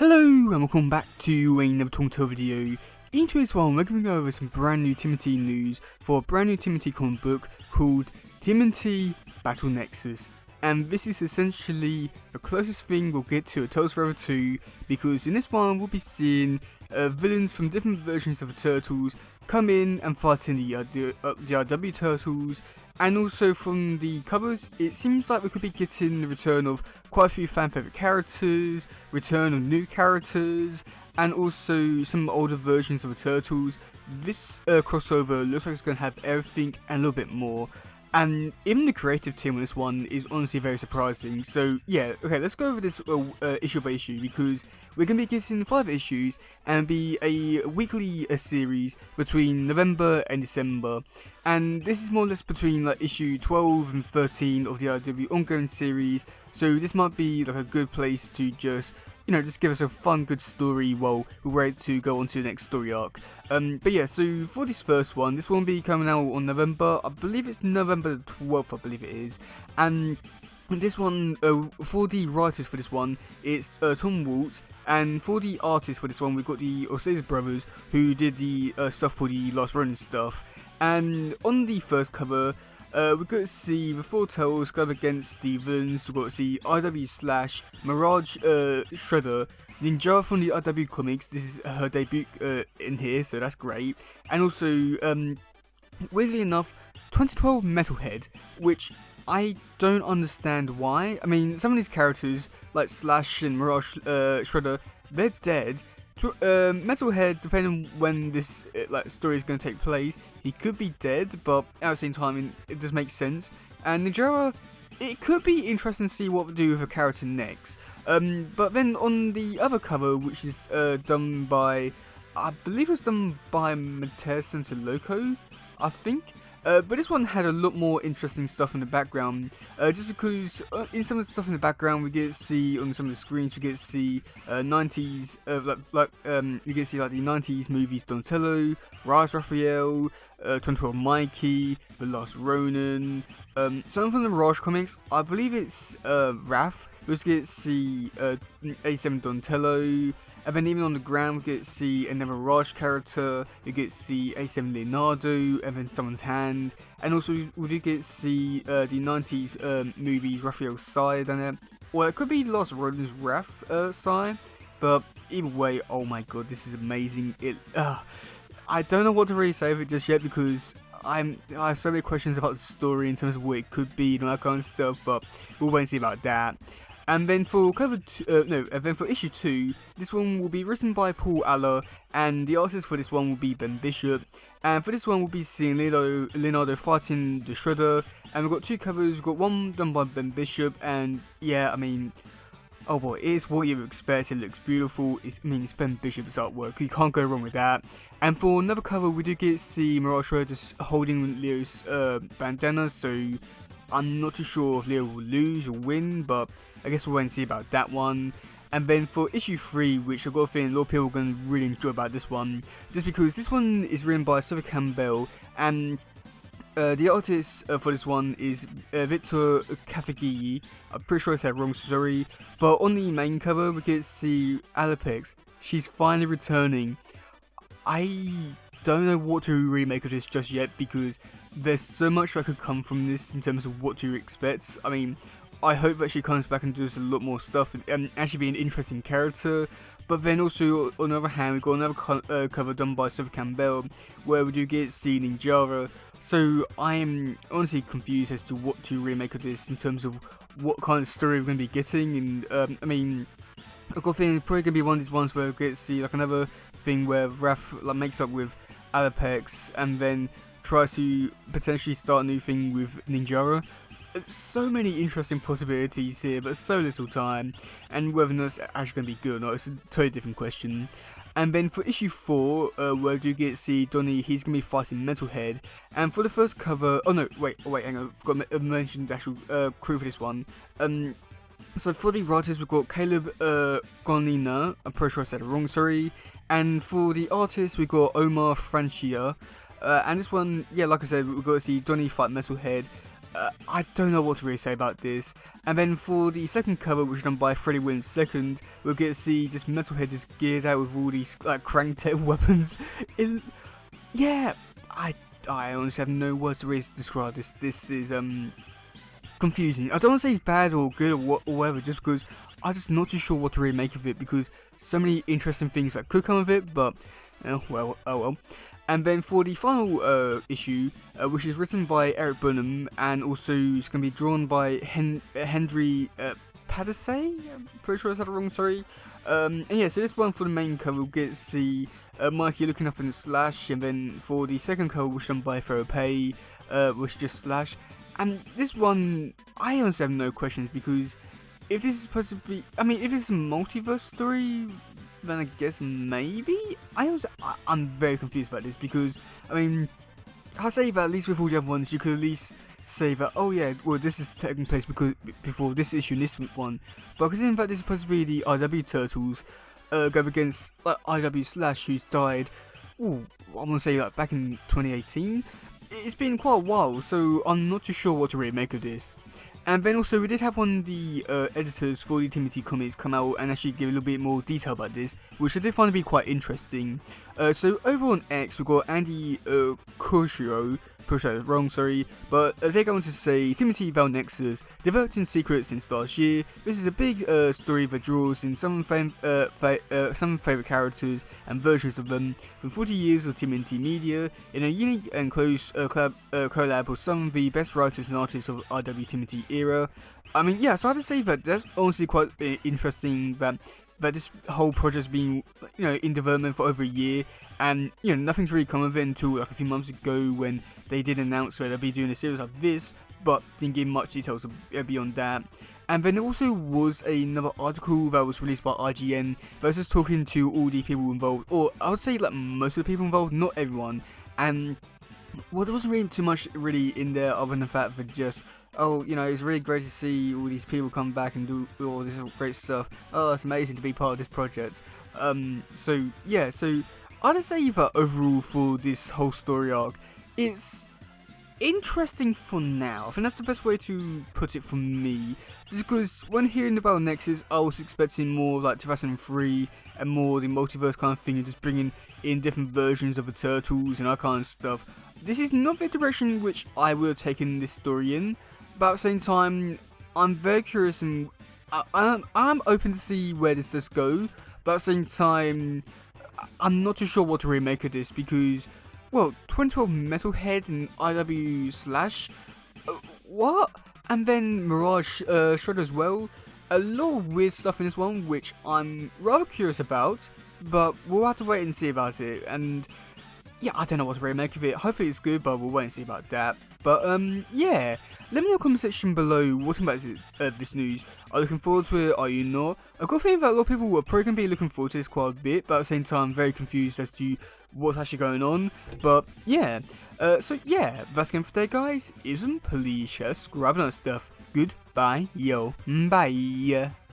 Hello and welcome back to another Talk video. In today's one, we're going to go over some brand new Timothy news for a brand new Timothy comic book called Timothy Battle Nexus. And this is essentially the closest thing we'll get to a Turtles Forever 2, because in this one we'll be seeing villains from different versions of the Turtles come in and fight in the RW Turtles. And also from the covers, it seems like we could be getting the return of quite a few fan favourite characters, return of new characters, and also some older versions of the Turtles. This crossover looks like it's going to have everything and a little bit more. And even the creative team on this one is honestly very surprising. So yeah, okay, let's go over this issue by issue, because we're going to be getting 5 issues and be a weekly series between November and December. And this is more or less between like issue 12 and 13 of the RW ongoing series. So this might be like a good place to just, you know, just give us a fun, good story while we're ready to go on to the next story arc. But yeah, so for this first one, this one will be coming out on November, I believe it's November the 12th, I believe it is. And this one, for the writers for this one, it's Tom Waltz, and for the artists for this one, we've got the Osage brothers, who did the stuff for the Last Ronin stuff. And on the first cover, we're going to see the 4 Turtles go up against the villains. We've got to see IW / Mirage Shredder, Ninja from the IW comics. This is her debut in here, so that's great. And also, weirdly enough, 2012 Metalhead, which I don't understand why. I mean, some of these characters, like Slash and Mirage Shredder, they're dead. Metalhead, depending on when this story is going to take place, he could be dead, but at the same time, it does make sense. And Ninjara, it could be interesting to see what we do with a character next. But then on the other cover, which is done by, I believe it was done by Mateus Loco, I think. But this one had a lot more interesting stuff in the background, just because in some of the stuff in the background we get to see on some of the screens, we get to see 90s, you get to see like the 90s movies Donatello, Raz Raphael, 2012 Mikey, The Last Ronin, some from the Mirage comics, I believe it's Raph, we also get to see A7 Donatello. And then even on the ground, we get to see another Raj character, you get to see A7 Leonardo, and then someone's hand. And also, we do get to see the 90s movies, Raphael's side on it. Well, it could be Lost Ronin's Raph side, but either way, oh my god, this is amazing. I don't know what to really say of it just yet, because I have so many questions about the story in terms of what it could be and all that kind of stuff, but we'll wait and see about that. And then for for issue 2, this one will be written by Paul Aller, and the artist for this one will be Ben Bishop. And for this one, we'll be seeing Leonardo fighting the Shredder. And we've got 2 covers. We've got one done by Ben Bishop, and yeah, I mean, oh boy, it is what you expect. It looks beautiful. It's Ben Bishop's artwork. You can't go wrong with that. And for another cover, we do get to see Mirage Shredder just holding Leo's bandana. So I'm not too sure if Leo will lose or win, but I guess we'll wait and see about that one. And then for issue 3, which I've got a feeling a lot of people are going to really enjoy about this one, just because this one is written by Sophie Campbell, and the artist for this one is Victor Cafagigi. I'm pretty sure I said wrong, so sorry. But on the main cover, we get to see Alapex. She's finally returning. I don't know what to really make of this just yet, because there's so much that could come from this in terms of what to expect. I mean, I hope that she comes back and does a lot more stuff and actually be an interesting character. But then also, on the other hand, we've got another cover done by Sophie Campbell, where we do get to see Ninjara. So I'm honestly confused as to what to really make of this in terms of what kind of story we're going to be getting. And I mean, I've got a feeling it's probably going to be one of these ones where we get to see like another thing where Raph makes up with Alapex and then tries to potentially start a new thing with Ninjara. So many interesting possibilities here, but so little time, and whether or not it's actually going to be good or not, it's a totally different question. And then for issue 4, where we do get to see Donnie, he's going to be fighting Metalhead. And for the first cover, oh no, wait, hang on, I forgot to mention the actual crew for this one. So for the writers, we've got Caleb Gonina, I'm pretty sure I said it wrong, sorry. And for the artists, we've got Omar Francia. And this one, yeah, like I said, we've got to see Donnie fight Metalhead. I don't know what to really say about this. And then for the second cover, which is done by Freddie Williams II, we'll get to see just Metalhead just geared out with all these like crank-tail weapons. Yeah, I honestly have no words to really describe this. This is confusing. I don't want to say it's bad or good or whatever, just because I'm just not too sure what to really make of it, because so many interesting things that could come of it, but oh well. And then for the final issue, which is written by Eric Burnham, and also it's going to be drawn by Hendry Padasay. I'm pretty sure I said it wrong, sorry. And yeah, so this one for the main cover, we'll get to see Mikey looking up in the Slash, and then for the second cover, which is done by Pharaoh Pay, which is just Slash. And this one, I honestly have no questions, because if this is supposed to be, I mean, if it's a multiverse story, then I guess maybe? I'm very confused about this, because, I mean, I say that at least with all the other ones, you could at least say that, oh yeah, well, this is taking place because before this issue and this one, but considering that this is supposed to be the IW Turtles, go against like IW Slash, who's died, I'm gonna say like back in 2018, it's been quite a while, so I'm not too sure what to really make of this. And then also we did have one of the editors for the Timothy comics come out and actually give a little bit more detail about this, which I did find to be quite interesting. So over on X we've got Andy Koshiro, wrong, sorry, but they go on to say, Timothy Val Nexus, developed in secret since last year. This is a big story that draws in some favourite characters and versions of them from 40 years of Timothy media in a unique and close collab with some of the best writers and artists of IW Timothy era. I mean, yeah, so I have to say that that's honestly quite interesting that this whole project's been, you know, in development for over a year, and, you know, nothing's really come of it until like a few months ago when they did announce that they'll be doing a series like this, but didn't give much details beyond that. And then there also was another article that was released by IGN that was just talking to all the people involved, or I would say like most of the people involved, not everyone, and well, there wasn't really too much really in there other than the fact that just, oh, you know, it's really great to see all these people come back and do all this great stuff. Oh, it's amazing to be part of this project. So yeah, so I'd say that overall for this whole story arc, it's interesting for now. I think that's the best way to put it for me. Just because when hearing about Nexus, I was expecting more like 2003 and more the multiverse kind of thing, and just bringing in different versions of the Turtles and that kind of stuff. This is not the direction which I would have taken this story in, but at the same time, I'm very curious and I'm open to see where this does go, but at the same time, I'm not too sure what to really make of this, because, well, 2012 Metalhead and IW Slash, what? And then Mirage Shredder as well. A lot of weird stuff in this one, which I'm rather curious about, but we'll have to wait and see about it. And yeah, I don't know what to really make of it. Hopefully it's good, but we'll wait and see about that. But yeah, let me know in the comment section below what about this news. Are you looking forward to it? Are you not? I've got a feeling that a lot of people are probably going to be looking forward to this quite a bit, but at the same time, I'm very confused as to what's actually going on. But yeah, so yeah, that's the game for today, guys. Isn't please share, subscribe and other stuff. Goodbye, yo, bye.